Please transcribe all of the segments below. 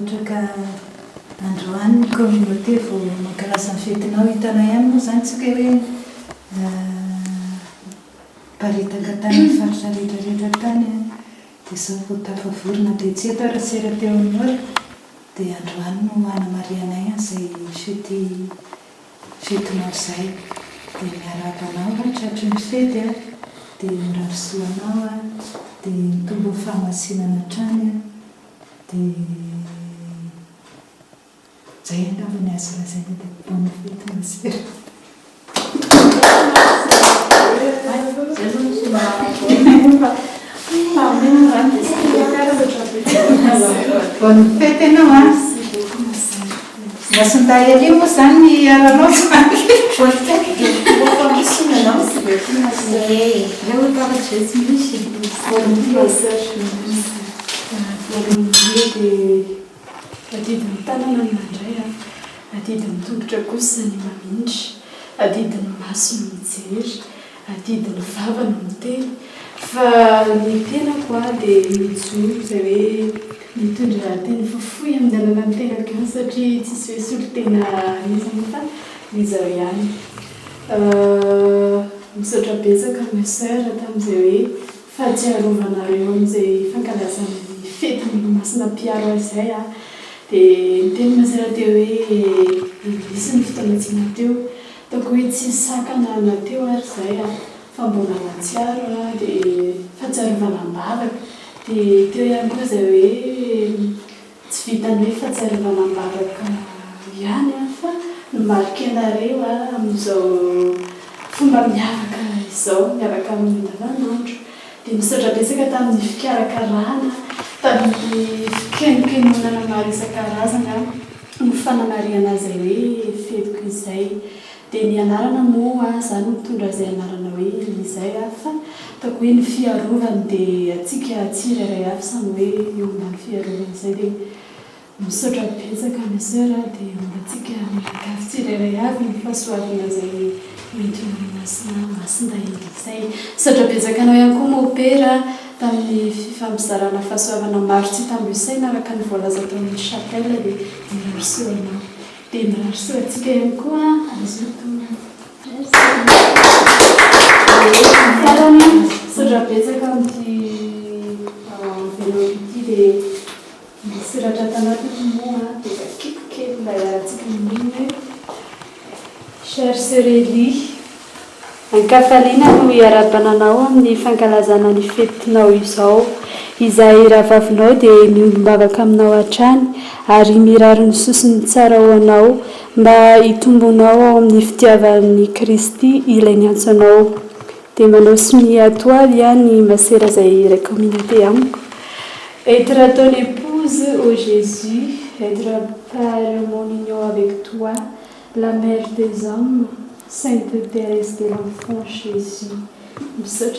Otraka androany communauté vao mankalaza ny fetinao hitanao ihany moa zany tsika hoe paritaka tany faritra rehetrarehetra tany dia zao vao tafavorona dia tsy eto rasera teo amin'ny ora dia androany no hanamarianay izay fetinao izay dia miarabanao tratry ny fety dia mirarosoanao dia mitombo fahamasinana trany dia zay angamba ny azo lazaina dia bonne fête masera. Bonne fête ianao Masindahy moa zany ny aranao zany. Bonne fête dia rehefa misy nanao sy dia reo paratra tsy misy bonne adidiny tanana ny mandray adidiny tongotra kosa ny mamindry adidiny maso no mijery adidiny vava no miteny fa ny tenako dia mijoro izay hoe mitondra teny fofoy amin'ny alana ny tenako ihany satria tsisy hoe solotena izany fa izao ihany misaotra betsaka mes sœurs tamin'izay hoe fahatsiarovanareo amin'izay fankalazana ny fetiny masina piaro izay dia nyteny masera teo hoe isy ny fotoanatsina teo ataoko hoe tsy sakana nateo ary izay fa mbola matsiaro dia fahatsiarovanam-bavaka dia teo ihany koa izay hoe tsy vitany hoe fahatsiarovanam-bavaka ihany fa nomariky anareo amin'izao fomba miavaka izao miaraka amin'ny andavanandro dia misaotra betsaka tamin'ny fikarakarana tamin'ny fikenokenonana maro isan-karazana ny fanamariana izay hoe fetiko izay dia ny anarana moa zany mitondra izay anarana hoe izay fa ataoko hoe ny fiarovany dia atsika tsirairay avy samy hoe eo ambany fiarovana izay dia misaotra betsaka mes sœurs dia mbatsika mirakavy tsirairay avy ny fahasoavana izay mety masindahy izay misaotra betsaka anao ihany koa mopera tamin'ny fifamizarana fahasoavana maro tsy tambisaina araka ny voalaza tao amin'ny chapelle dia mirarosoanao dia mirarosoantsika ihany koa azoto fiarana misaotra betsaka amin'ity velopity dia misy ratra tanaty moa dia kakikokely mba iaratsika mininy hoe chère sœur Elie ankafaliana no iarabananao amin'ny fankalazana ny fetinao izao izay rahavavinao dia miombavaka aminao hatrany ary mirary ny sosiny tsara ho anao mba hitombonao ao amin'ny fitiavan'ny Kristy ilainy antsanao dia manao simi atoaly ny masera izay iray communauté amiko être ton épouse ô Jésus être par mon union avec toi la mère des hommes Sainte Thérèse de l'Enfant Jésus. Nous sommes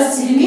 It's